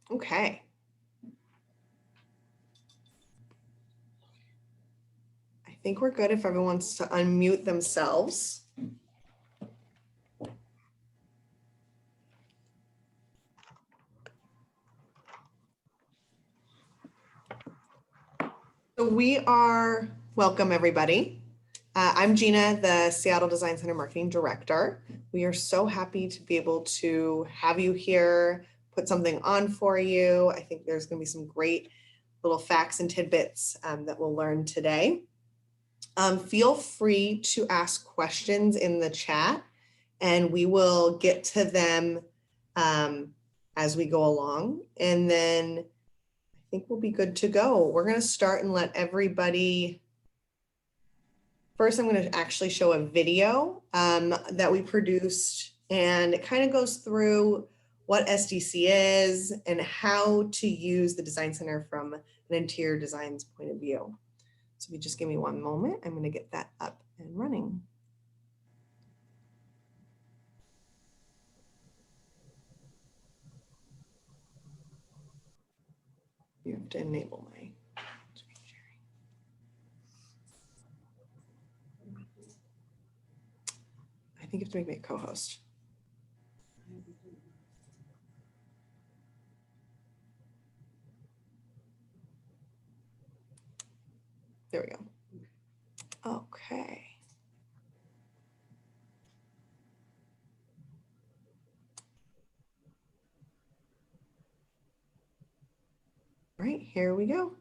Okay. I think we're good if everyone wants to unmute themselves. So welcome everybody. I'm Gina, the Seattle Design Center Marketing Director. We are so happy to be able to have you here, put something on for you. I think there's going to be some great little facts and tidbits that we'll learn today. Feel free to ask questions in the chat and we will get to them as we go along. And then I think we'll be good to go. We're going to start and let everybody. First, I'm going to actually show a video that we produced, and it kind of goes through what SDC is and how to use the Design Center from an interior designs point of view. So if you just give me one moment, I'm going to get that up and running. You have to enable my screen sharing. I think you have to make me a co-host. There we go. Okay. All right, here we go.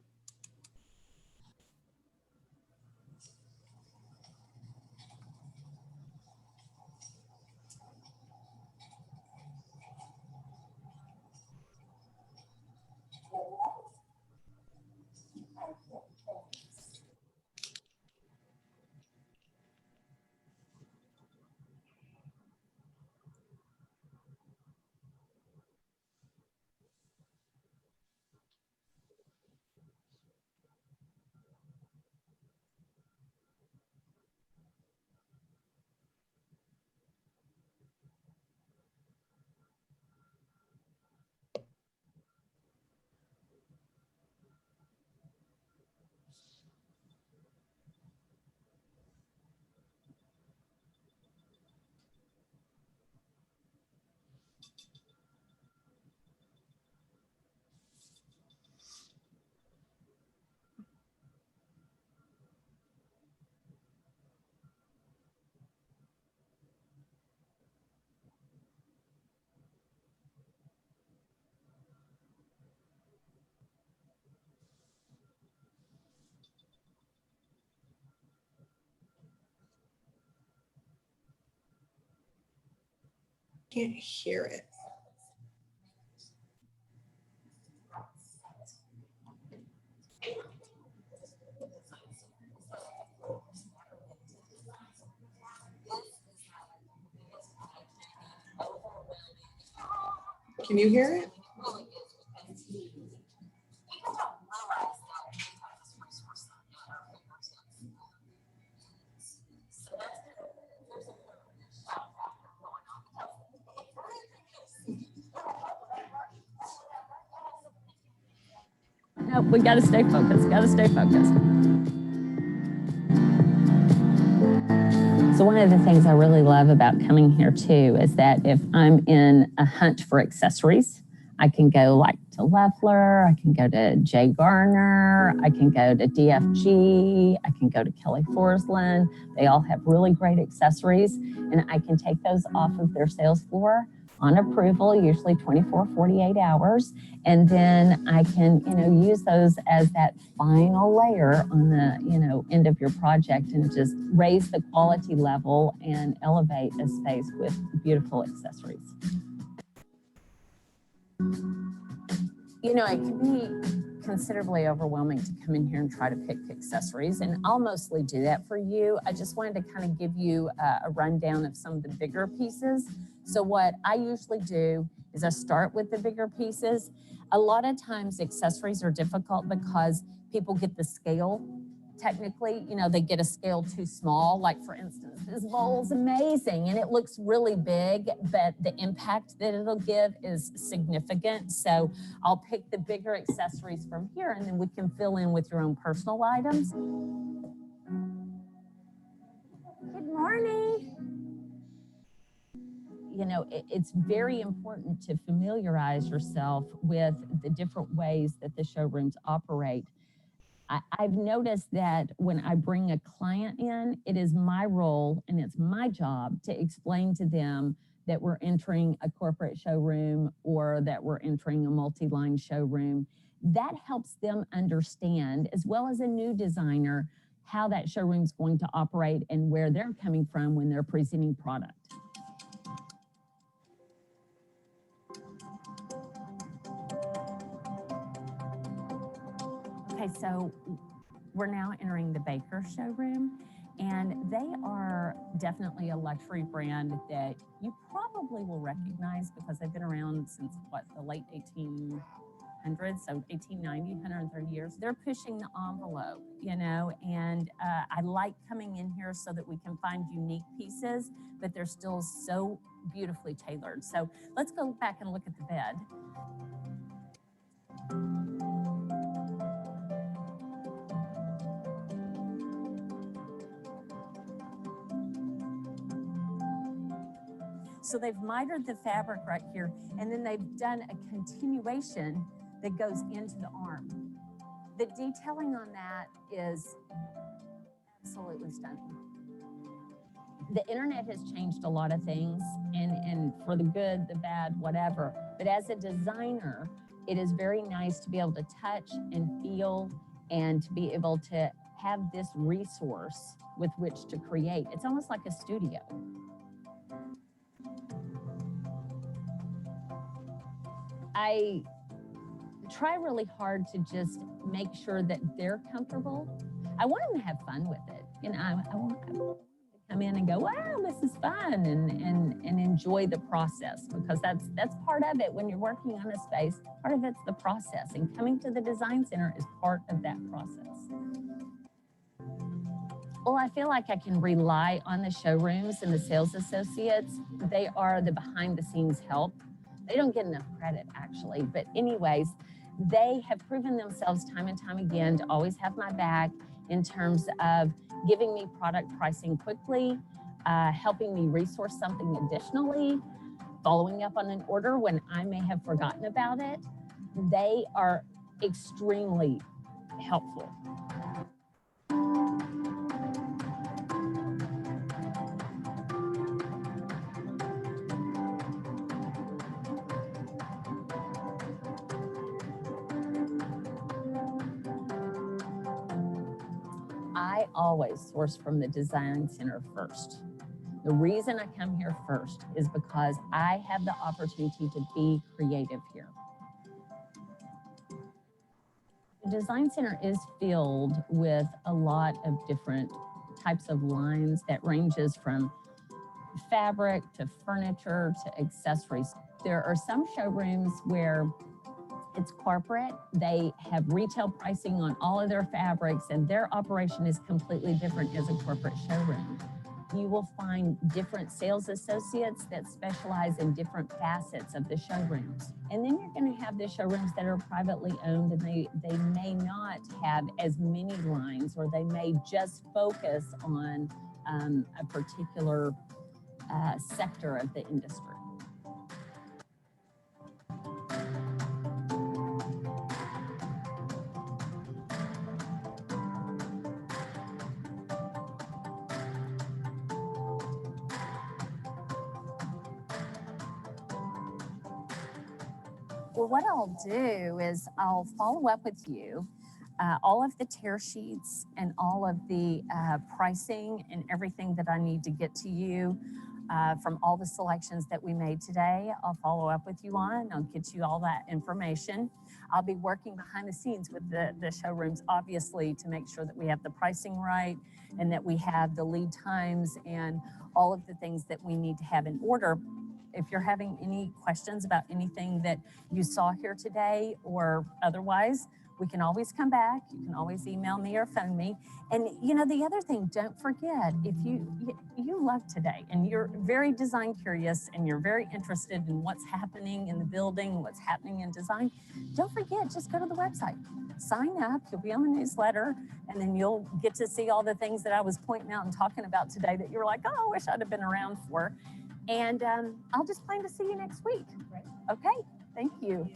Can't hear it. Can you hear it? No, we got to stay focused, So one of the things I really love about coming here too is that if I'm in a hunt for accessories, I can go like to Leffler, I can go to J. Garner, I can go to DFG, I can go to Kelly Forsland. They all have really great accessories and I can take those off of their sales floor on approval, usually 24, 48 hours. And then I can, use those as that final layer on the, end of your project and just raise the quality level and elevate a space with beautiful accessories. It can be considerably overwhelming to come in here and try to pick accessories, and I'll mostly do that for you. I just wanted to kind of give you a rundown of some of the bigger pieces. So what I usually do is I start with the bigger pieces. A lot of times accessories are difficult because people get the scale technically, you know, they get a scale too small. Like for instance, this bowl's amazing and it looks really big, but the impact that it'll give is significant. So I'll pick the bigger accessories from here and then we can fill in with your own personal items. Good morning. You know, it's very important to familiarize yourself with the different ways that the showrooms operate. I've noticed that when I bring a client in, it is my role and it's my job to explain to them that we're entering a corporate showroom or that we're entering a multi-line showroom. That helps them understand, as well as a new designer, how that showroom's going to operate and where they're coming from when they're presenting product. Okay, so we're now entering the Baker showroom, and they are definitely a luxury brand that you probably will recognize because they've been around since what, the late 1800s, so 1890, 130 years. They're pushing the envelope, you know, and I like coming in here so that we can find unique pieces, but they're still so beautifully tailored. So let's go back and look at the bed. So they've mitered the fabric right here, and then they've done a continuation that goes into the arm. The detailing on that is absolutely stunning. The internet has changed a lot of things, and for the good, the bad, whatever. But as a designer, it is very nice to be able to touch and feel and to be able to have this resource with which to create. It's almost like a studio. I try really hard to just make sure that they're comfortable. I want them to have fun with it. You know, I want them to come in and go, wow, this is fun, and enjoy the process, because that's part of it when you're working on a space. Part of it's the process, and coming to the design center is part of that process. Well, I feel like I can rely on the showrooms and the sales associates. They are the behind the scenes help. They don't get enough credit, actually. But anyways, they have proven themselves time and time again to always have my back in terms of giving me product pricing quickly, helping me resource something additionally, following up on an order when I may have forgotten about it. They are extremely helpful. I always source from the design center first. The reason I come here first is because I have the opportunity to be creative here. The design center is filled with a lot of different types of lines that ranges from fabric to furniture to accessories. There are some showrooms where it's corporate. They have retail pricing on all of their fabrics, and their operation is completely different as a corporate showroom. You will find different sales associates that specialize in different facets of the showrooms. And then you're going to have the showrooms that are privately owned, and they may not have as many lines, or they may just focus on a particular sector of the industry. Well, what I'll do is I'll follow up with you. All of the tear sheets and all of the pricing and everything that I need to get to you from all the selections that we made today, I'll follow up with you on. I'll get you all that information. I'll be working behind the scenes with the showrooms, obviously, to make sure that we have the pricing right and that we have the lead times and all of the things that we need to have in order. If you're having any questions about anything that you saw here today or otherwise, We can always come back. You can always email me or phone me. And you know, the other thing, don't forget, if you love today and you're very design curious and you're very interested in what's happening in the building, what's happening in design, don't forget, just go to the website, sign up, you'll be on the newsletter, and then you'll get to see all the things that I was pointing out and talking about today that you're like, oh, I wish I'd have been around for. And I'll just plan to see you next week. Right. Okay, thank you.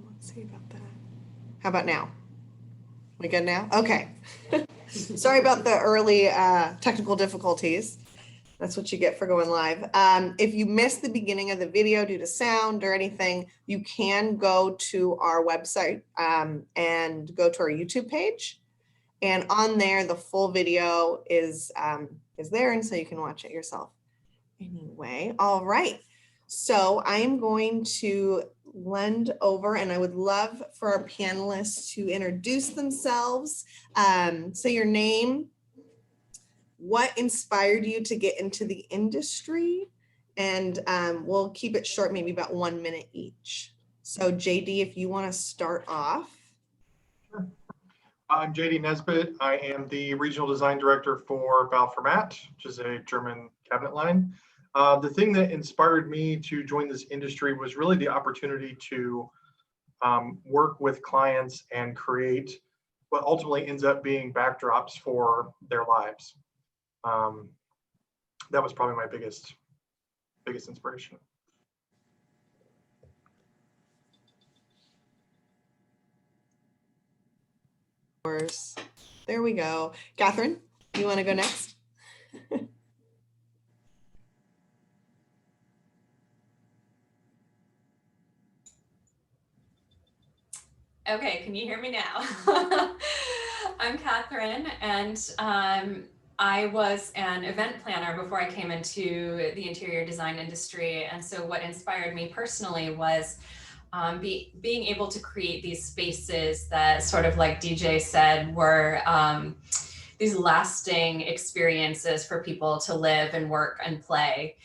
Let's see about that. How about now? We good now? Okay. Sorry about the early technical difficulties. That's what you get for going live. If you missed the beginning of the video due to sound or anything, you can go to our website and go to our YouTube page. And on there, the full video is there, and so you can watch it yourself. Anyway, all right. So I'm going to lend over, and I would love for our panelists to introduce themselves. Say your name, what inspired you to get into the industry, and we'll keep it short, maybe about 1 minute each. So JD, if you want to start off. Sure. I'm JD Nesbitt. I am the regional design director for Valformat, which is a German cabinet line. The thing that inspired me to join this industry was really the opportunity to work with clients and create what ultimately ends up being backdrops for their lives. That was probably my biggest inspiration. There we go. Catherine, you want to go next? Okay, can you hear me now? I'm Catherine, and I was an event planner before I came into the interior design industry. And so what inspired me personally was being able to create these spaces that, sort of like DJ said, were these lasting experiences for people to live and work and play.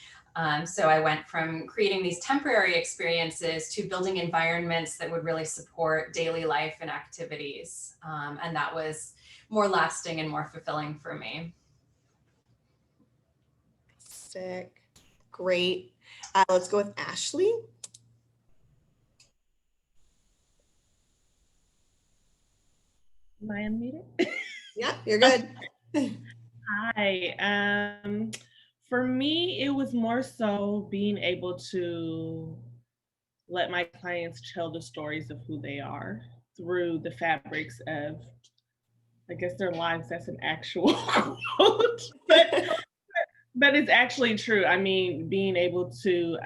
So I went from creating these temporary experiences to building environments that would really support daily life and activities. And that was more lasting and more fulfilling for me. Sick. Great. Let's go with Ashley. Am I unmuted? Yeah, you're good. Hi. For me, it was more so being able to let my clients tell the stories of who they are through the fabrics of, I guess, their lives. That's an actual quote, but it's actually true. I mean, being able to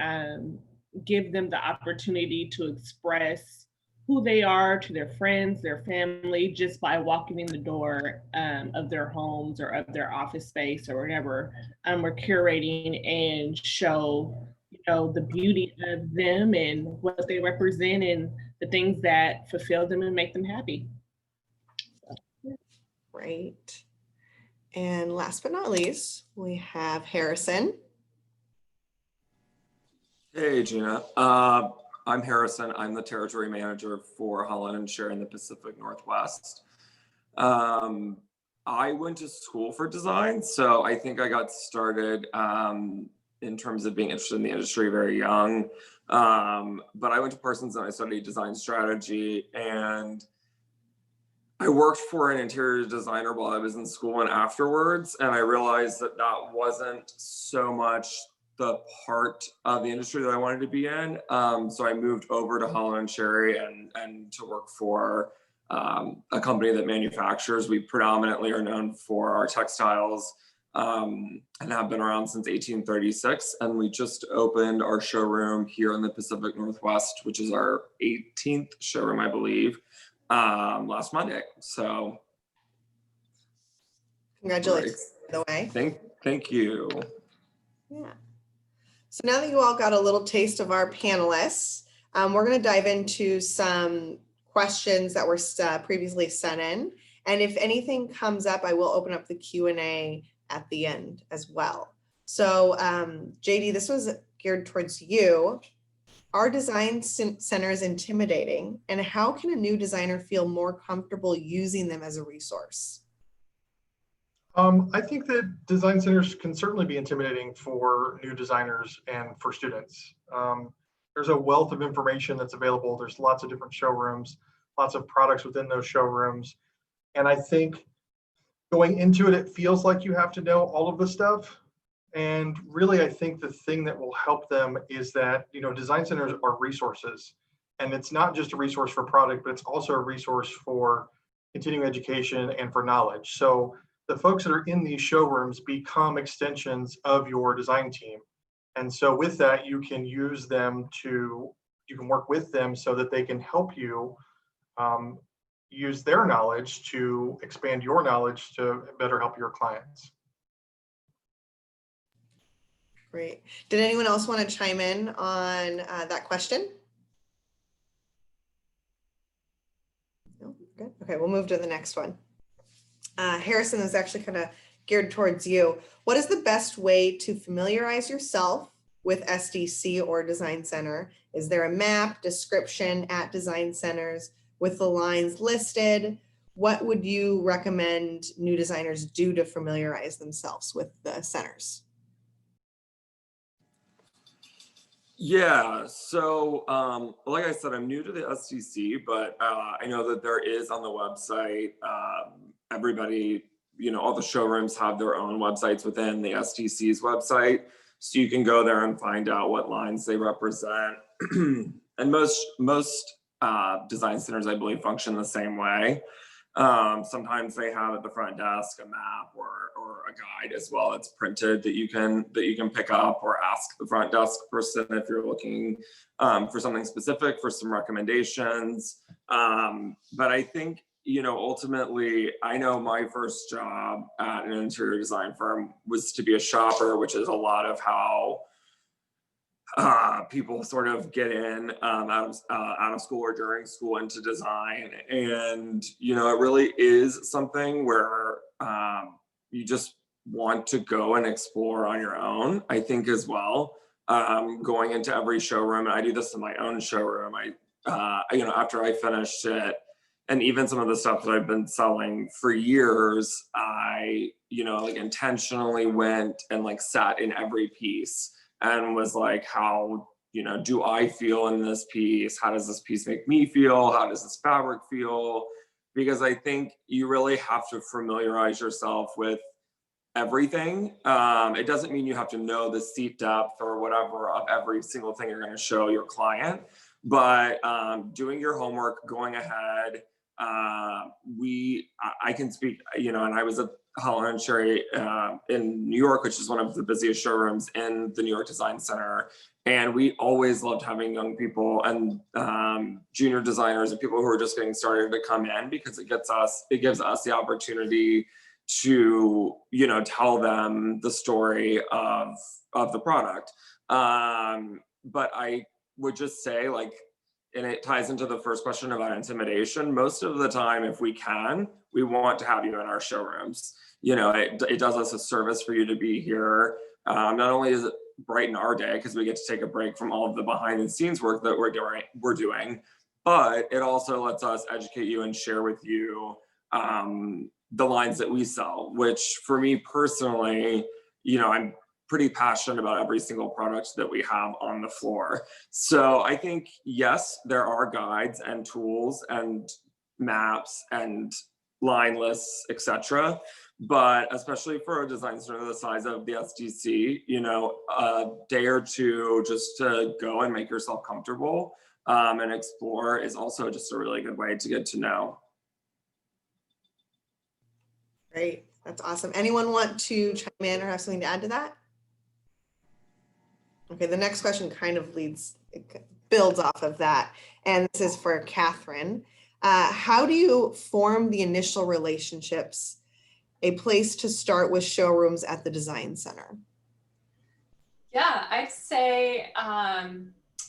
give them the opportunity to express who they are to their friends, their family, just by walking in the door of their homes or of their office space or whatever. We're curating and show, you know, the beauty of them and what they represent and the things that fulfill them and make them happy. Great. And last but not least, we have Harrison. Hey, Gina. I'm Harrison. I'm the territory manager for Holland and Share in the Pacific Northwest. I went to school for design, so I think I got started in terms of being interested in the industry very young. But I went to Parsons and I studied design strategy, and I worked for an interior designer while I was in school and afterwards, and I realized that that wasn't so much the part of the industry that I wanted to be in. So I moved over to Holland and Sherry and to work for a company that manufactures. We predominantly are known for our textiles and have been around since 1836. And we just opened our showroom here in the Pacific Northwest, which is our 18th showroom, I believe, last Monday. So Congratulations, by the way. Thank you. Yeah. So now that you all got a little taste of our panelists, we're going to dive into some questions that were previously sent in. And if anything comes up, I will open up the Q&A at the end as well. So JD, this was geared towards you. Are design centers intimidating? And how can a new designer feel more comfortable using them as a resource? I think that design centers can certainly be intimidating for new designers and for students. There's a wealth of information that's available. There's lots of different showrooms, lots of products within those showrooms. And I think going into it, it feels like you have to know all of the stuff. And really, I think the thing that will help them is that, design centers are resources. And it's not just a resource for product, but it's also a resource for continuing education and for knowledge. So the folks that are in these showrooms become extensions of your design team. And so with that, you can use them you can work with them so that they can help you use their knowledge to expand your knowledge to better help your clients. Great. Did anyone else want to chime in on that question? No, good. Okay, we'll move to the next one. Harrison is actually kind of geared towards you. What is the best way to familiarize yourself with SDC or Design Center? Is there a map, description at Design Centers with the lines listed? What would you recommend new designers do to familiarize themselves with the centers? Yeah, so like I said, I'm new to the SDC, but I know that there is on the website, everybody, all the showrooms have their own websites within the SDC's website. So you can go there and find out what lines they represent. And most design centers, I believe, function the same way. Sometimes they have at the front desk a map or a guide as well that's printed that you can pick up, or ask the front desk person if you're looking for something specific, for some recommendations. But I think, ultimately, I know my first job at an interior design firm was to be a shopper, which is a lot of how people sort of get in out of school or during school into design. And, it really is something where you just want to go and explore on your own, I think, as well. Going into every showroom, and I do this in my own showroom, after I finished it, and even some of the stuff that I've been selling for years, I, intentionally went and sat in every piece and was like, how, do I feel in this piece? How does this piece make me feel? How does this fabric feel? Because I think you really have to familiarize yourself with everything. It doesn't mean you have to know the seat depth or whatever of every single thing you're going to show your client, but doing your homework, going ahead. I can speak, and I was at Holland & Sherry in New York, which is one of the busiest showrooms in the New York Design Center. And we always loved having young people and junior designers and people who are just getting started to come in, because it gives us the opportunity to, tell them the story of the product. But I would just say, and it ties into the first question about intimidation. Most of the time, if we can, we want to have you in our showrooms. It does us a service for you to be here. Not only does it brighten our day because we get to take a break from all of the behind the scenes work that we're doing, but it also lets us educate you and share with you the lines that we sell, which for me personally, I'm pretty passionate about every single product that we have on the floor. So I think, yes, there are guides and tools and maps and line lists, etc. But especially for a design center the size of the SDC, a day or two just to go and make yourself comfortable and explore is also just a really good way to get to know Great. That's awesome. Anyone want to chime in or have something to add to that? Okay, the next question kind of builds off of that. And this is for Catherine. How do you form the initial relationships, a place to start with showrooms at the design center? Yeah, I'd say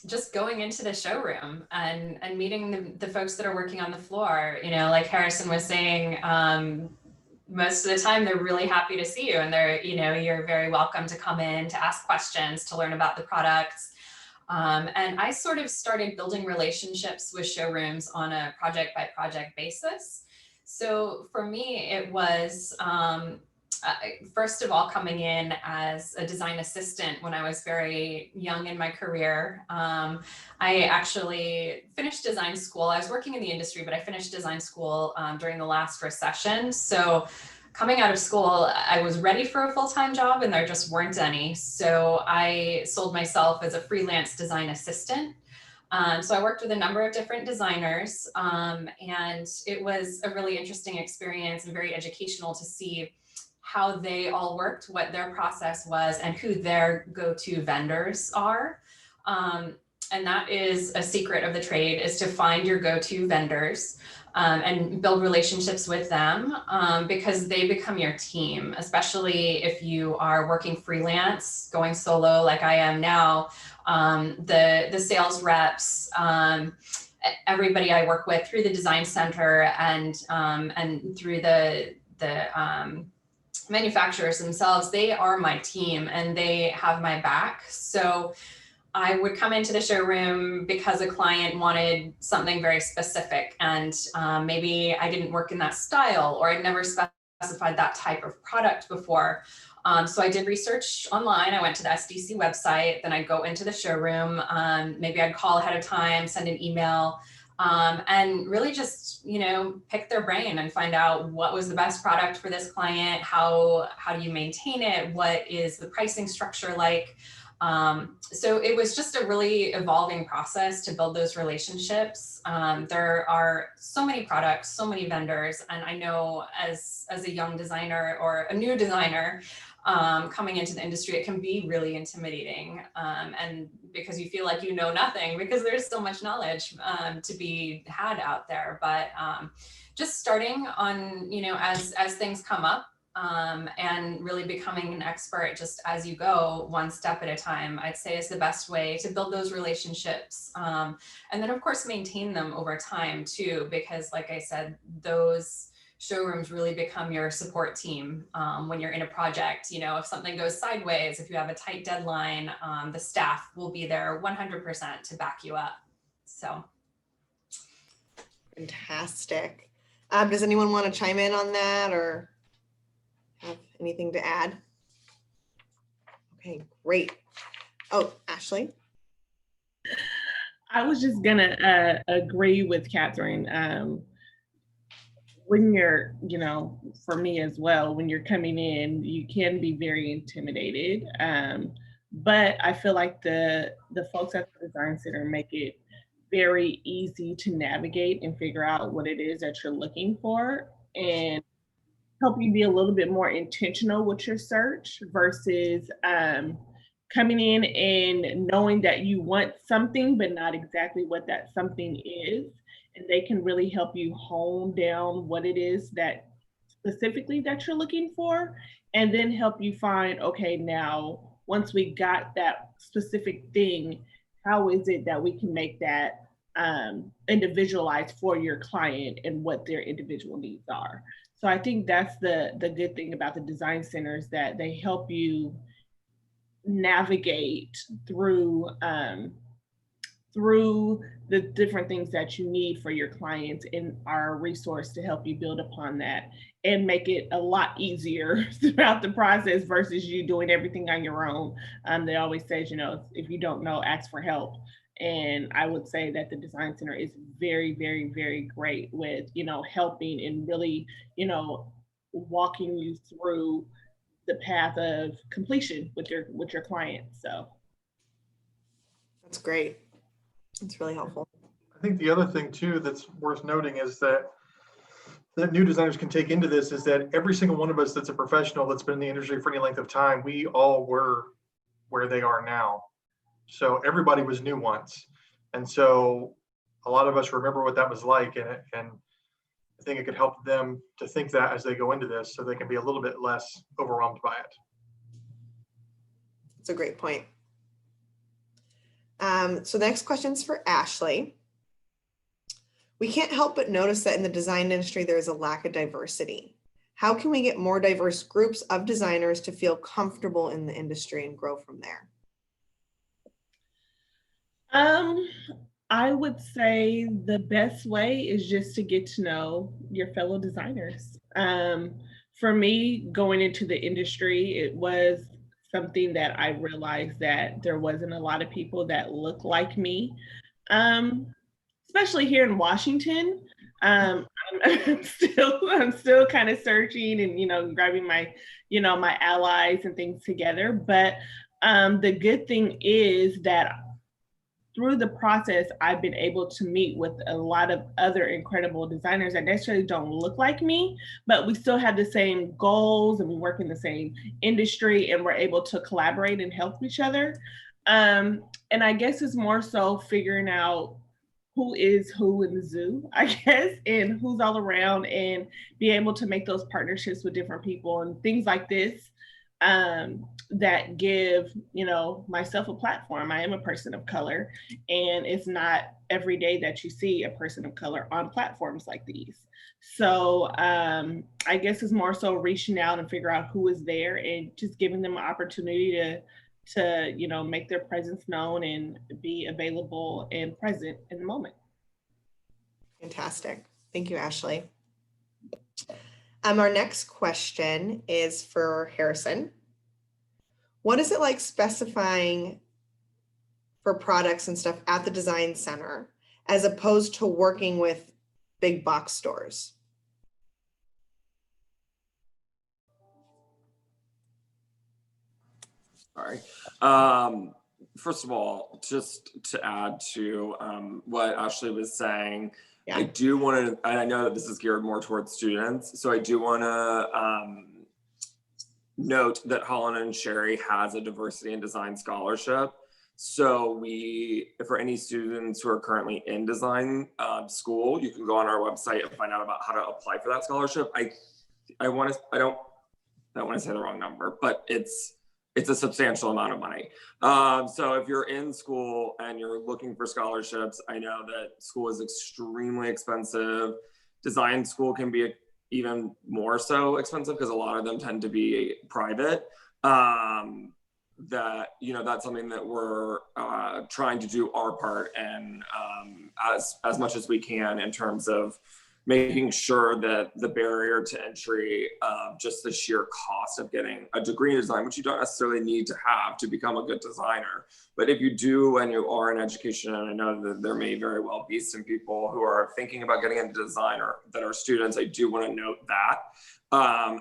just going into the showroom and meeting the folks that are working on the floor. You know, like Harrison was saying, most of the time they're really happy to see you, and they're, you know, you're very welcome to come in to ask questions, to learn about the products. And I sort of started building relationships with showrooms on a project by project basis. So for me, it was first of all, coming in as a design assistant when I was very young in my career. I actually finished design school. I was working in the industry, but I finished design school during the last recession. So coming out of school, I was ready for a full-time job and there just weren't any. So I sold myself as a freelance design assistant. So I worked with a number of different designers, and it was a really interesting experience and very educational to see how they all worked, what their process was, and who their go-to vendors are. And that is a secret of the trade, is to find your go-to vendors and build relationships with them, because they become your team, especially if you are working freelance, going solo like I am now. The sales reps, everybody I work with through the design center and through the manufacturers themselves, they are my team and they have my back. So I would come into the showroom because a client wanted something very specific, and maybe I didn't work in that style, or I'd never specified that type of product before. So I did research online. I went to the SDC website, then I'd go into the showroom. Maybe I'd call ahead of time, send an email, and really just, you know, pick their brain and find out what was the best product for this client. How do you maintain it? What is the pricing structure like? So it was just a really evolving process to build those relationships. There are so many products, so many vendors, and I know as a young designer or a new designer coming into the industry, it can be really intimidating, and because you feel like you know nothing, because there's so much knowledge to be had out there. But just starting on, you know, as things come up, and really becoming an expert just as you go, one step at a time, I'd say is the best way to build those relationships. And then of course, maintain them over time too, because like I said, those showrooms really become your support team when you're in a project. You know, if something goes sideways, if you have a tight deadline, the staff will be there 100% to back you up. So. Fantastic. Does anyone want to chime in on that or have anything to add? Okay, great. Oh, Ashley. I was just gonna agree with Catherine. When you're, you know, for me as well, when you're coming in, you can be very intimidated. But I feel like the folks at the design center make it very easy to navigate and figure out what it is that you're looking for, and help you be a little bit more intentional with your search versus coming in and knowing that you want something, but not exactly what that something is. And they can really help you hone down what it is that specifically that you're looking for, and then help you find, okay, now, once we got that specific thing, how is it that we can make that individualized for your client and what their individual needs are. So I think that's the good thing about the design centers, that they help you navigate through through the different things that you need for your clients, and are a resource to help you build upon that and make it a lot easier throughout the process versus you doing everything on your own. They always say, you know, if you don't know, ask for help. And I would say that the design center is very, very, very great with, you know, helping and really, you know, walking you through the path of completion with your clients. So That's great. It's really helpful. I think the other thing too that's worth noting is that that new designers can take into this is that every single one of us that's a professional that's been in the industry for any length of time, we all were where they are now. So everybody was new once. And so a lot of us remember what that was like. And I think it could help them to think that as they go into this so they can be a little bit less overwhelmed by it. It's a great point. So the next question's for Ashley. We can't help but notice that in the design industry, there is a lack of diversity. How can we get more diverse groups of designers to feel comfortable in the industry and grow from there? I would say the best way is just to get to know your fellow designers. For me, going into the industry, it was something that I realized that there wasn't a lot of people that look like me, especially here in Washington. I'm still kind of searching and grabbing my my allies and things together. But the good thing is that through the process, I've been able to meet with a lot of other incredible designers that necessarily don't look like me, but we still have the same goals and we work in the same industry and we're able to collaborate and help each other. And I guess it's more so figuring out who is who in the zoo, I guess, and who's all around and be able to make those partnerships with different people and things like this. That give myself a platform. I am a person of color, and it's not every day that you see a person of color on platforms like these. So I guess it's more so reaching out and figure out who is there and just giving them an opportunity to make their presence known and be available and present in the moment. Fantastic. Thank you, Ashley. Our next question is for Harrison. What is it like specifying for products and stuff at the design center as opposed to working with big box stores? All right. First of all, just to add to what Ashley was saying, Yeah. I do want to, and I know that this is geared more towards students, so I do want to note that Holland and Sherry has a diversity in design scholarship. So for any students who are currently in design school, you can go on our website and find out about how to apply for that scholarship. I don't want to say the wrong number, but it's a substantial amount of money. So if you're in school and you're looking for scholarships, I know that school is extremely expensive. Design school can be even more so expensive because a lot of them tend to be private. That's something that we're trying to do our part and as much as we can in terms of making sure that the barrier to entry, just the sheer cost of getting a degree in design, which you don't necessarily need to have to become a good designer. But if you do and you are in education, and I know that there may very well be some people who are thinking about getting into design or that are students, I do want to note that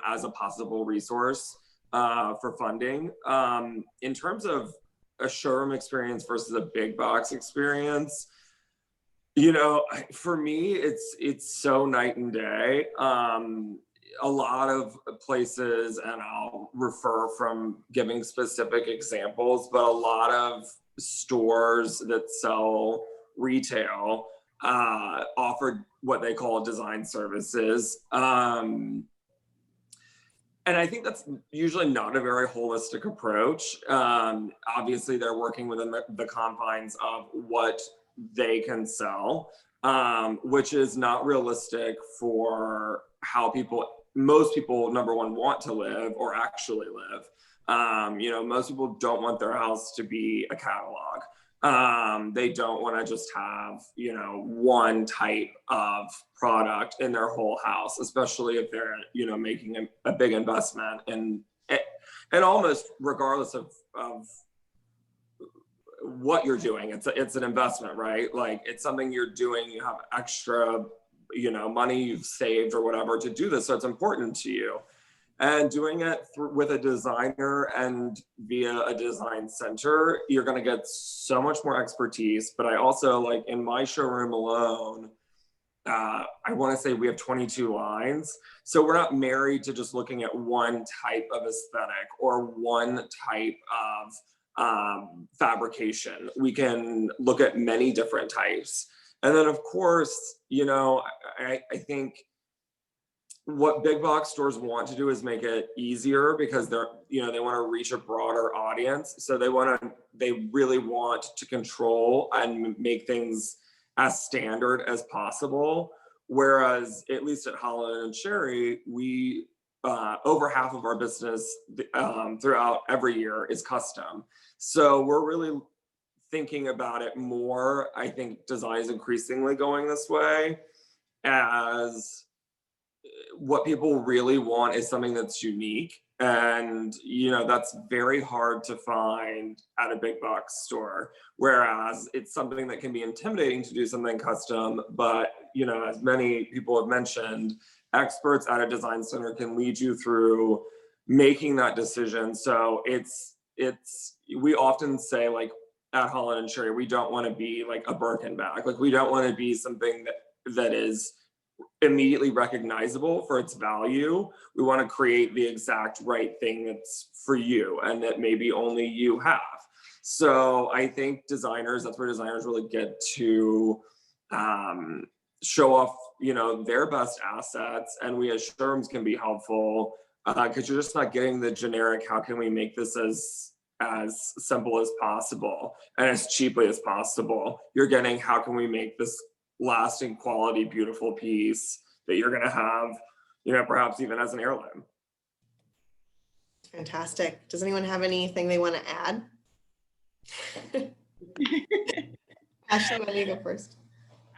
as a possible resource for funding. In terms of a showroom experience versus a big box experience, for me, it's so night and day. A lot of places, and I'll refer from giving specific examples, but a lot of stores that sell retail offer what they call design services. And I think that's usually not a very holistic approach. Obviously, they're working within the confines of what they can sell, which is not realistic for how most people, number one, want to live or actually live. Most people don't want their house to be a catalog. They don't want to just have, one type of product in their whole house, especially if they're, making a big investment and almost regardless of what you're doing, it's an investment, right? Like it's something you're doing, you have extra, money you've saved or whatever to do this. So it's important to you. And doing it with a designer and via a design center, you're going to get so much more expertise. But I also, like in my showroom alone, I want to say we have 22 lines. So we're not married to just looking at one type of aesthetic or one type of fabrication. We can look at many different types. And then of course, I think what big box stores want to do is make it easier because they want to reach a broader audience. So they really want to control and make things as standard as possible. Whereas at least at Holland and Sherry, we over half of our business throughout every year is custom. So we're really thinking about it more. I think design is increasingly going this way, as what people really want is something that's unique. And, that's very hard to find at a big box store. Whereas it's something that can be intimidating to do something custom, but, as many people have mentioned, experts at a design center can lead you through making that decision. So we often say, like, at Holland and Sherry, we don't want to be like a Birkin bag. Like, we don't want to be something that is immediately recognizable for its value. We want to create the exact right thing that's for you and that maybe only you have. So I think that's where designers really get to show off, their best assets. And we as showrooms can be helpful because you're just not getting the generic, how can we make this as simple as possible and as cheaply as possible. You're getting, how can we make this lasting quality, beautiful piece that you're going to have, perhaps even as an heirloom. Fantastic. Does anyone have anything they want to add? Ashley, why don't you go first?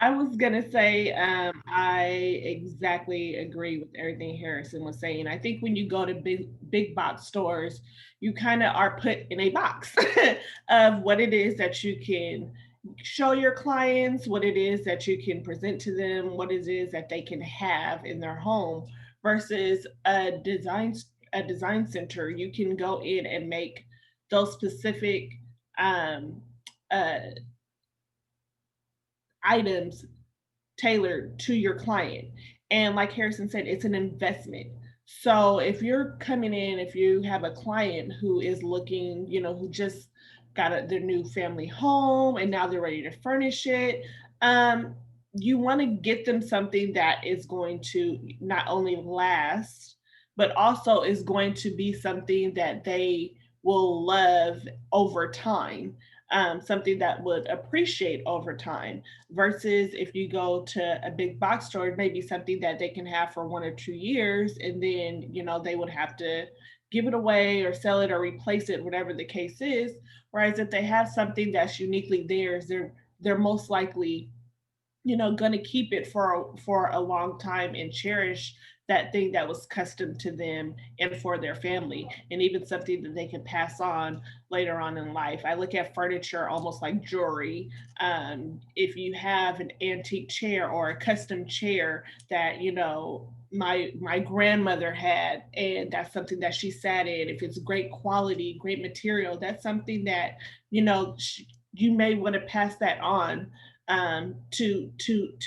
I was gonna say, I exactly agree with everything Harrison was saying. I think when you go to big box stores, you kind of are put in a box of what it is that you can show your clients, what it is that you can present to them, what it is that they can have in their home, versus a design center. You can go in and make those specific items tailored to your client. And like Harrison said, it's an investment. So if you're coming in, if you have a client who is looking, who just got their new family home and now they're ready to furnish it, you want to get them something that is going to not only last, but also is going to be something that they will love over time. Something that would appreciate over time, versus if you go to a big box store, it may be something that they can have for 1 or 2 years, and then they would have to give it away or sell it or replace it, whatever the case is. Whereas if they have something that's uniquely theirs, they're most likely going to keep it for a long time and cherish that thing that was custom to them and for their family, and even something that they can pass on later on in life. I look at furniture almost like jewelry. If you have an antique chair or a custom chair that my grandmother had, and that's something that she sat in, if it's great quality, great material, that's something that you may want to pass that on to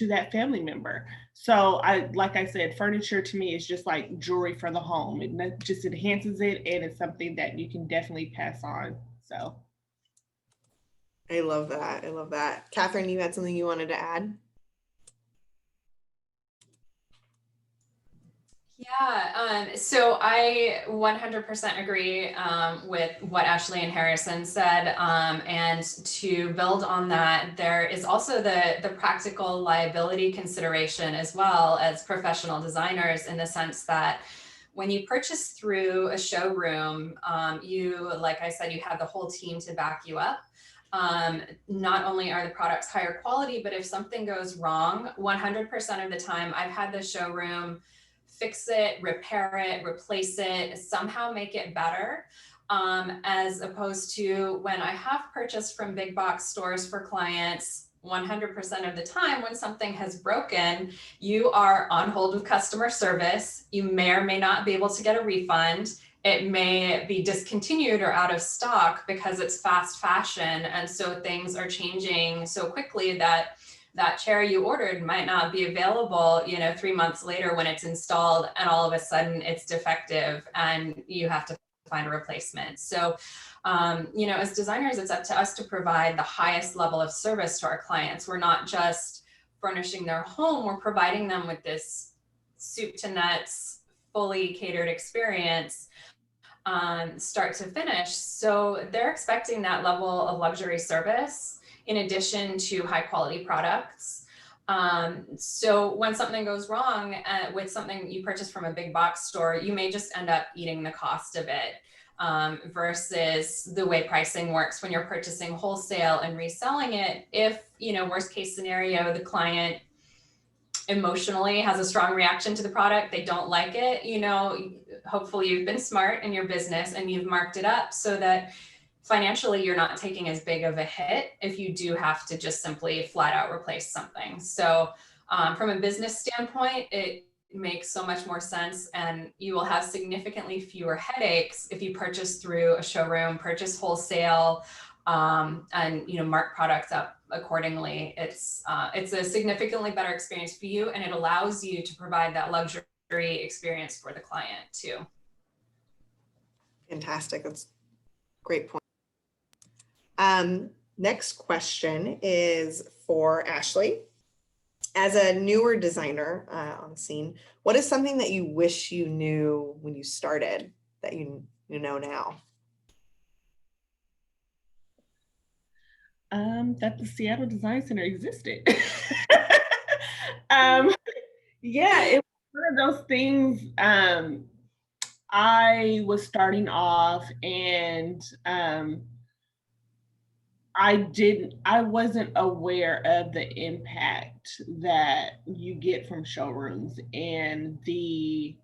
that family member. So like I said, furniture to me is just like jewelry for the home. It just enhances it, and it's something that you can definitely pass on. So I love that. I love that. Catherine, you had something you wanted to add? Yeah, so I 100% agree with what Ashley and Harrison said. And to build on that, there is also the practical liability consideration as well as professional designers, in the sense that when you purchase through a showroom, like I said, you have the whole team to back you up. Not only are the products higher quality, but if something goes wrong, 100% of the time, I've had the showroom fix it, repair it, replace it, somehow make it better. As opposed to when I have purchased from big box stores for clients, 100% of the time when something has broken, you are on hold with customer service. You may or may not be able to get a refund. It may be discontinued or out of stock because it's fast fashion. And so things are changing so quickly that that chair you ordered might not be available, 3 months later when it's installed, and all of a sudden it's defective and you have to find a replacement. So, as designers, it's up to us to provide the highest level of service to our clients. We're not just furnishing their home, we're providing them with this soup to nuts, fully catered experience, start to finish. So they're expecting that level of luxury service in addition to high quality products. So when something goes wrong with something you purchase from a big box store, you may just end up eating the cost of it, versus the way pricing works when you're purchasing wholesale and reselling it. If, worst case scenario, the client emotionally has a strong reaction to the product, they don't like it, hopefully you've been smart in your business and you've marked it up so that financially you're not taking as big of a hit if you do have to just simply flat out replace something. So from a business standpoint, it makes so much more sense, and you will have significantly fewer headaches if you purchase through a showroom, purchase wholesale, and mark products up accordingly. It's a significantly better experience for you, and it allows you to provide that luxury experience for the client too. Fantastic. That's a great point. Next question is for Ashley. As a newer designer on the scene, what is something that you wish you knew when you started that you know now? That the Seattle Design Center existed. Yeah, it was one of those things. I was starting off, and I wasn't aware of the impact that you get from showrooms and the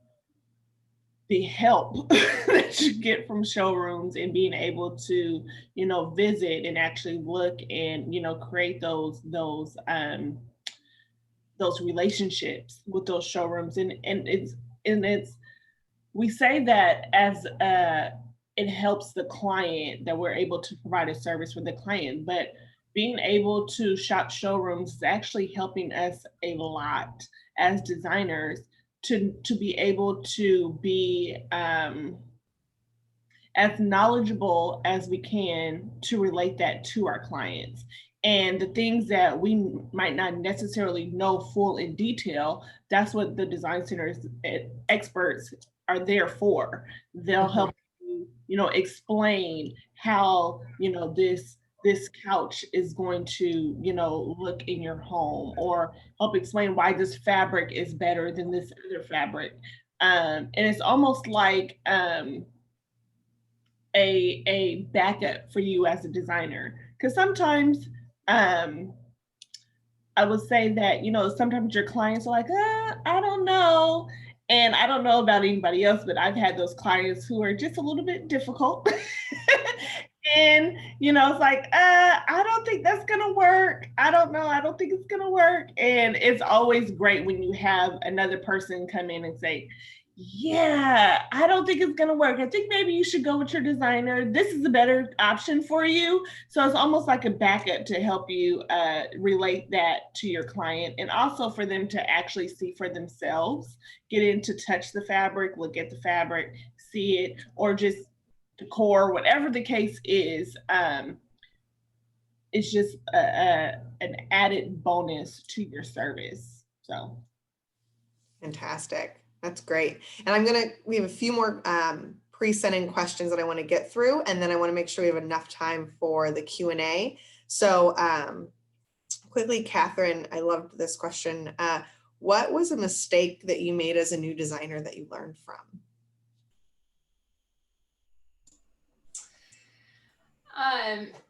help that you get from showrooms, and being able to, visit and actually look and, create those relationships with those showrooms. And it's, we say that as it helps the client, that we're able to provide a service for the client, but being able to shop showrooms is actually helping us a lot as designers to be able to be as knowledgeable as we can to relate that to our clients. And the things that we might not necessarily know full in detail, that's what the design centers experts are there for. They'll help you, explain how, this couch is going to, look in your home, or help explain why this fabric is better than this other fabric. And it's almost like a backup for you as a designer. Because sometimes I would say that, sometimes your clients are like, I don't know. And I don't know about anybody else, but I've had those clients who are just a little bit difficult. And, it's like, I don't think that's going to work. I don't know. I don't think it's going to work. And it's always great when you have another person come in and say, yeah, I don't think it's going to work. I think maybe you should go with your designer. This is a better option for you. So it's almost like a backup to help you relate that to your client, and also for them to actually see for themselves, get in to touch the fabric, look at the fabric, see it, or just decor, whatever the case is. It's just an added bonus to your service. So fantastic. That's great. And we have a few more pre-sent in questions that I want to get through, and then I want to make sure we have enough time for the Q&A. So quickly, Catherine, I loved this question. What was a mistake that you made as a new designer that you learned from?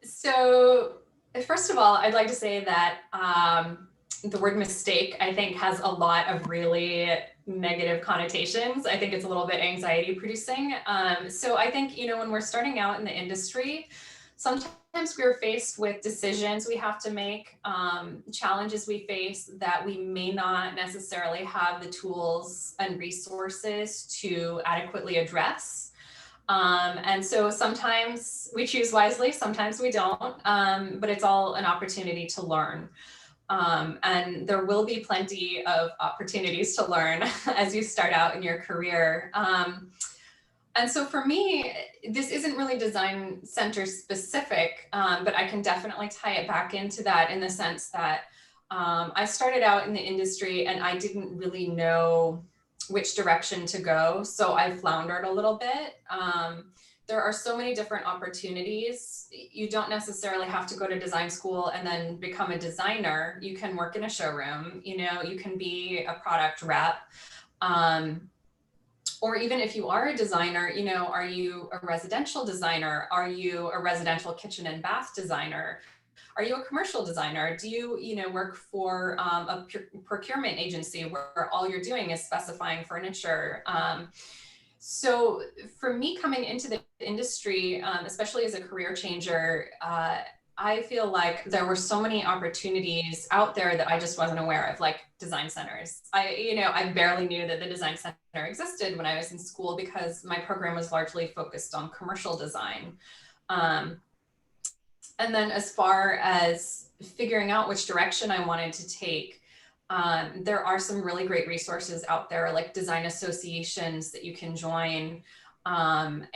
So first of all, I'd like to say that the word mistake, I think, has a lot of really negative connotations. I think it's a little bit anxiety producing. So I think, when we're starting out in the industry, sometimes we're faced with decisions we have to make, challenges we face that we may not necessarily have the tools and resources to adequately address. And so sometimes we choose wisely, sometimes we don't, but it's all an opportunity to learn. And there will be plenty of opportunities to learn as you start out in your career. And so for me, this isn't really design center specific, but I can definitely tie it back into that in the sense that I started out in the industry and I didn't really know which direction to go. So I floundered a little bit. There are so many different opportunities. You don't necessarily have to go to design school and then become a designer. You can work in a showroom, you know, you can be a product rep. Or even if you are a designer, you know, are you a residential designer? Are you a residential kitchen and bath designer? Are you a commercial designer? Do you, you know, work for a procurement agency where all you're doing is specifying furniture? So for me coming into the industry, especially as a career changer, I feel like there were so many opportunities out there that I just wasn't aware of, like design centers. I barely knew that the design center existed when I was in school because my program was largely focused on commercial design. And then as far as figuring out which direction I wanted to take, there are some really great resources out there, like design associations that you can join. And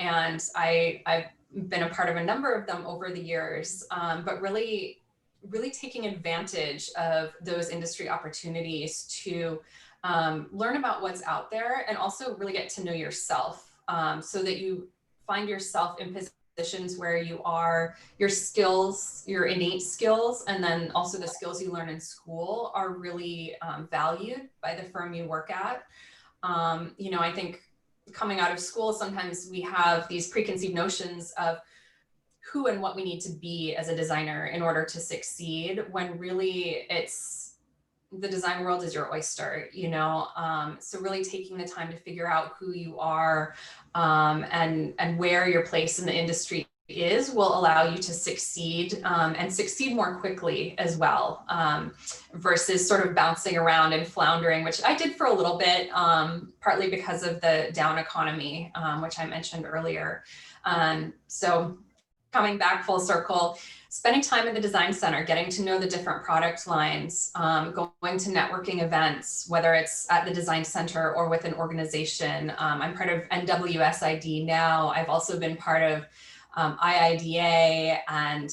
I've been a part of a number of them over the years, but really taking advantage of those industry opportunities to learn about what's out there and also really get to know yourself, so that you find yourself in positions where your skills, your innate skills, and then also the skills you learn in school are really valued by the firm you work at. I think coming out of school, sometimes we have these preconceived notions of who and what we need to be as a designer in order to succeed, when really the design world is your oyster, so really taking the time to figure out who you are, and where your place in the industry is will allow you to succeed, and succeed more quickly as well, versus sort of bouncing around and floundering, which I did for a little bit, partly because of the down economy, which I mentioned earlier. So coming back full circle, spending time in the design center, getting to know the different product lines, going to networking events, whether it's at the design center or with an organization. I'm part of NWSID now. I've also been part of IIDA and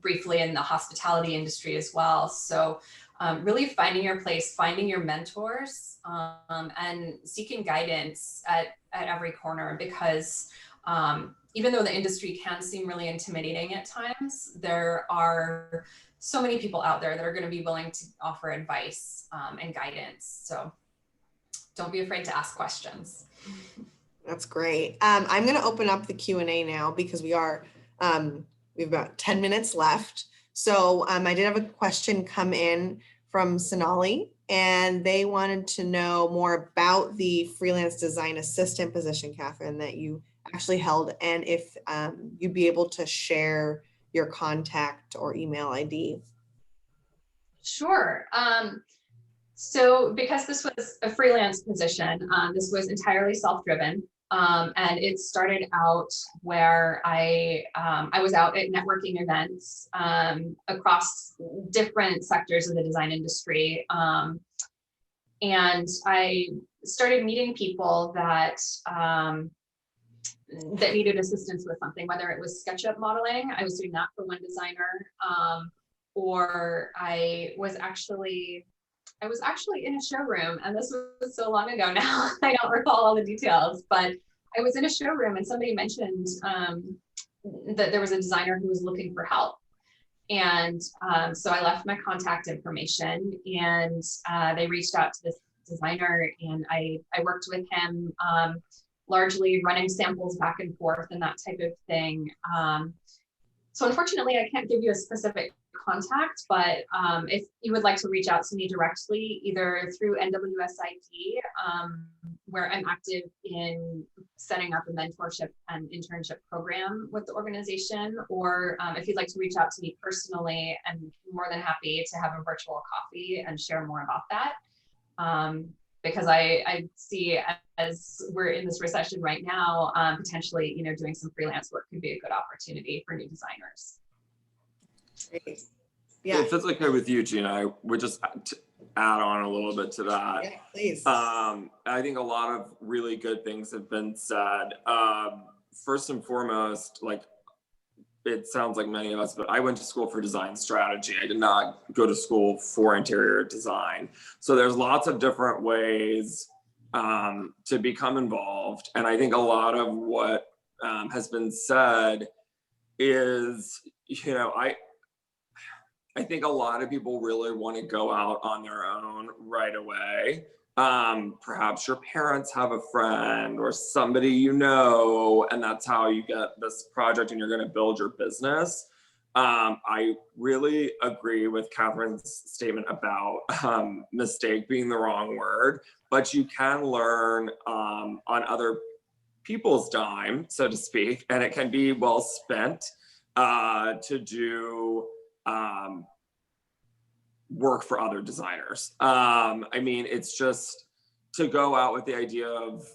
briefly in the hospitality industry as well. So really finding your place, finding your mentors, and seeking guidance at every corner, because even though the industry can seem really intimidating at times, there are so many people out there that are going to be willing to offer advice and guidance. So don't be afraid to ask questions. That's great. I'm going to open up the Q&A now because we have about 10 minutes left. So I did have a question come in from Sonali, and they wanted to know more about the freelance design assistant position, Catherine, that you actually held, and if you'd be able to share your contact or email ID. Sure. So because this was a freelance position, this was entirely self-driven. And it started out where I was out at networking events across different sectors of the design industry. And I started meeting people that needed assistance with something, whether it was SketchUp modeling. I was doing that for one designer, or I was actually in a showroom, and this was so long ago now, I don't recall all the details, but I was in a showroom and somebody mentioned that there was a designer who was looking for help. And so I left my contact information, and they reached out to this designer, and I worked with him, largely running samples back and forth and that type of thing. So unfortunately, I can't give you a specific contact, but if you would like to reach out to me directly, either through NWSID, where I'm active in setting up a mentorship and internship program with the organization, or if you'd like to reach out to me personally, I'm more than happy to have a virtual coffee and share more about that. Because I see, as we're in this recession right now, potentially, doing some freelance work could be a good opportunity for new designers. Great. Yeah, If it's okay with you, Gina, I would just add on a little bit to that. yeah, please. I think a lot of really good things have been said. First and foremost, like, it sounds like many of us, but I went to school for design strategy. I did not go to school for interior design. So there's lots of different ways to become involved. And I think a lot of what has been said is, you know, I think a lot of people really want to go out on their own right away. Perhaps your parents have a friend or somebody you know, and that's how you get this project and you're going to build your business. I really agree with Catherine's statement about mistake being the wrong word, but you can learn on other people's dime, so to speak, and it can be well spent to do work for other designers. I mean, it's just to go out with the idea of,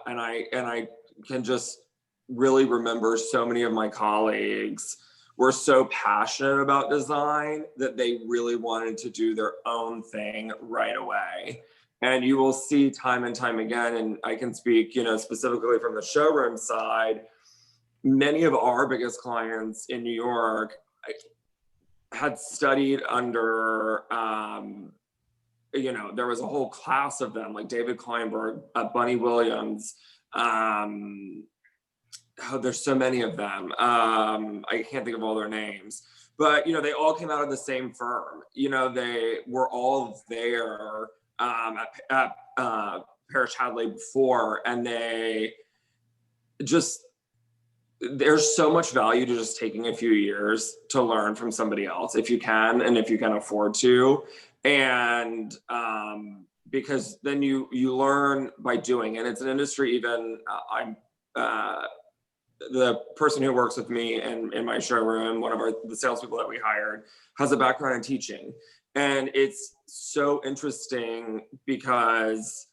and I can just really remember so many of my colleagues were so passionate about design that they really wanted to do their own thing right away. And you will see time and time again, and I can speak, you know, specifically from the showroom side, many of our biggest clients in New York had studied under, you know, there was a whole class of them, like David Kleinberg, Bunny Williams. There's so many of them. I can't think of all their names, but, you know, they all came out of the same firm. You know, they were all there at Parrish Hadley before, and they just, there's so much value to just taking a few years to learn from somebody else if you can, and if you can afford to. And because then you learn by doing, and it's an industry, even I'm the person who works with me in my showroom, one of the salespeople that we hired, has a background in teaching. And it's so interesting because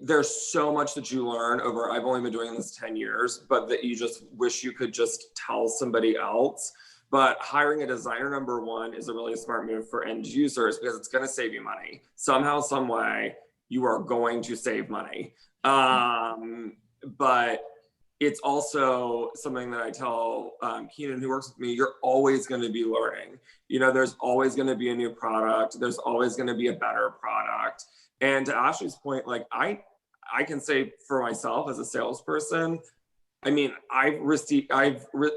there's so much that you learn over, I've only been doing this 10 years, but that you just wish you could just tell somebody else. But hiring a designer, number one, is a really smart move for end users because it's going to save you money. Somehow, some way, you are going to save money. But it's also something that I tell Keenan, who works with me, you're always going to be learning. You know, there's always going to be a new product. There's always going to be a better product. And to Ashley's point, like I can say for myself as a salesperson, I mean, I've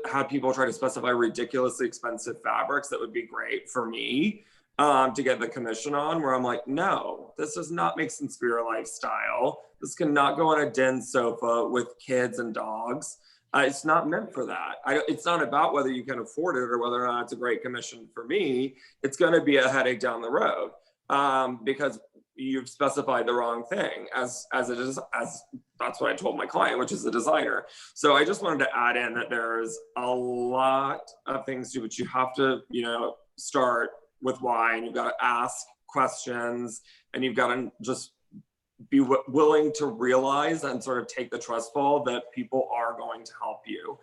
had people try to specify ridiculously expensive fabrics that would be great for me to get the commission on, where I'm like, no, this does not make sense for your lifestyle. This cannot go on a den sofa with kids and dogs. It's not meant for that. It's not about whether you can afford it or whether or not it's a great commission for me. It's going to be a headache down the road because you've specified the wrong thing as it is, as that's what I told my client, which is the designer. So I just wanted to add in that there's a lot of things to, but you have to, you know, start with why, and you've got to ask questions, and you've got to just be willing to realize and sort of take the trust fall that people are going to help you.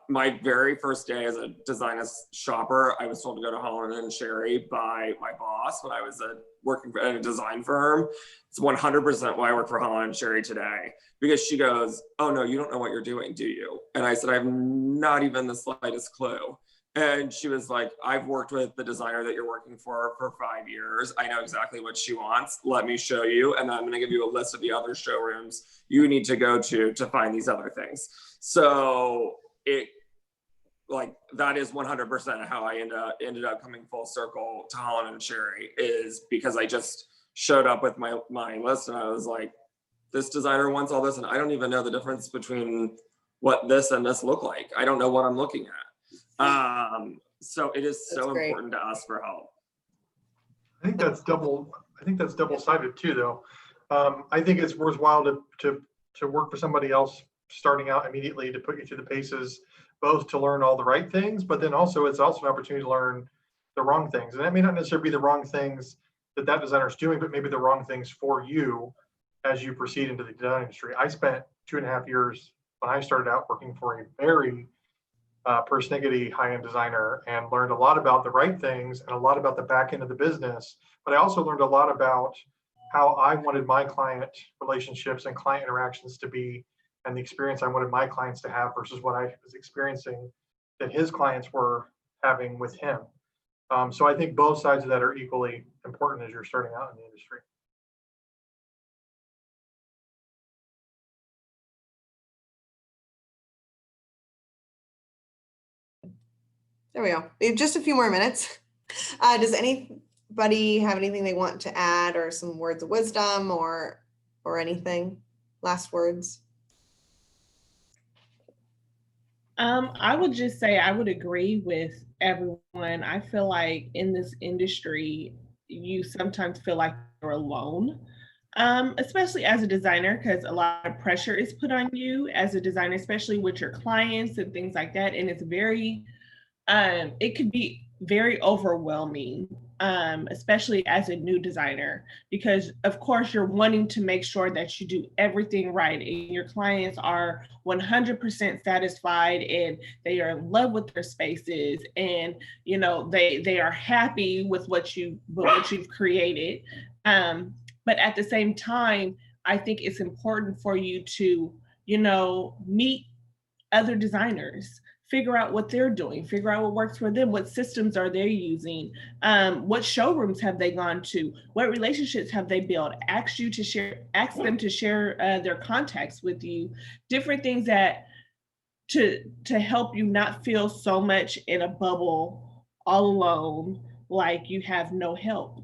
My very first day as a design shopper, I was told to go to Holland and Sherry by my boss when I was working at a design firm. It's 100% why I work for Holland and Sherry today, because she goes, "Oh no, you don't know what you're doing, do you?" And I said, "I have not even the slightest clue." And she was like, "I've worked with the designer that you're working for 5 years. I know exactly what she wants. Let me show you. And I'm going to give you a list of the other showrooms you need to go to find these other things." So that is 100% how I ended up coming full circle to Holland and Sherry, is because I just showed up with my list and I was like, this designer wants all this, and I don't even know the difference between what this and this look like. I don't know what I'm looking at. So it is so important to ask for help. I think that's double-sided too, though. I think it's worthwhile to work for somebody else starting out immediately, to put you through the paces, both to learn all the right things, but then also it's also an opportunity to learn the wrong things. And that may not necessarily be the wrong things that designer is doing, but maybe the wrong things for you as you proceed into the design industry. I spent 2.5 years when I started out working for a very persnickety high-end designer and learned a lot about the right things and a lot about the back end of the business. But I also learned a lot about how I wanted my client relationships and client interactions to be, and the experience I wanted my clients to have versus what I was experiencing that his clients were having with him. So I think both sides of that are equally important as you're starting out in the industry. There we go. We have just a few more minutes. Does anybody have anything they want to add, or some words of wisdom, or anything? Last words? I would just say I would agree with everyone. I feel like in this industry, you sometimes feel like you're alone, especially as a designer, because a lot of pressure is put on you as a designer, especially with your clients and things like that. And it's very, it could be very overwhelming, especially as a new designer, because of course you're wanting to make sure that you do everything right and your clients are 100% satisfied and they are in love with their spaces, and you know they are happy with what you've created. But at the same time, I think it's important for you to, you know, meet other designers, figure out what they're doing, figure out what works for them, what systems are they using, what showrooms have they gone to, what relationships have they built, ask them to share their contacts with you, different things that to help you not feel so much in a bubble all alone, like you have no help.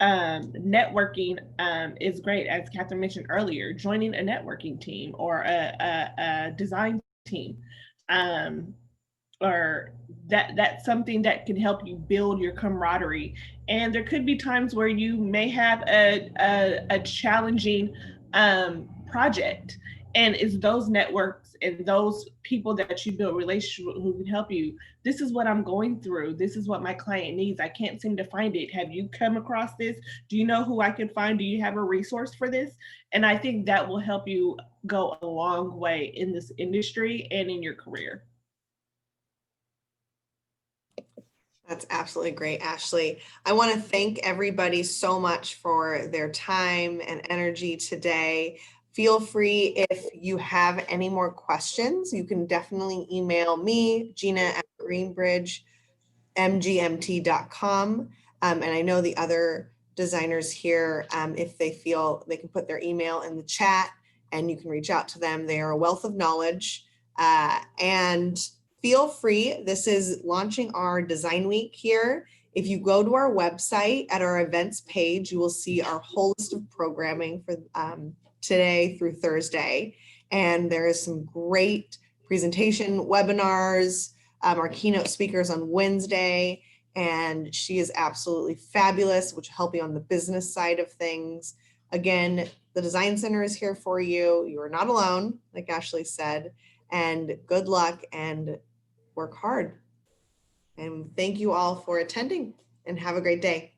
Networking is great, as Catherine mentioned earlier, joining a networking team or a design team, or that's something that can help you build your camaraderie. And there could be times where you may have a challenging project, and it's those networks and those people that you build relationships with who can help you. This is what I'm going through. This is what my client needs. I can't seem to find it. Have you come across this? Do you know who I can find? Do you have a resource for this? And I think that will help you go a long way in this industry and in your career. That's absolutely great, Ashley. I want to thank everybody so much for their time and energy today. Feel free, if you have any more questions, you can definitely email me, gina@greenbridgemgmt.com. And I know the other designers here, if they feel, they can put their email in the chat and you can reach out to them. They are a wealth of knowledge. And feel free, this is launching our design week here. If you go to our website at our events page, you will see our whole list of programming for today through Thursday. And there is some great presentation webinars, our keynote speakers on Wednesday, and she is absolutely fabulous, which will help you on the business side of things. Again, the Design Center is here for you. You are not alone, like Ashley said, and good luck and work hard. And thank you all for attending, and have a great day.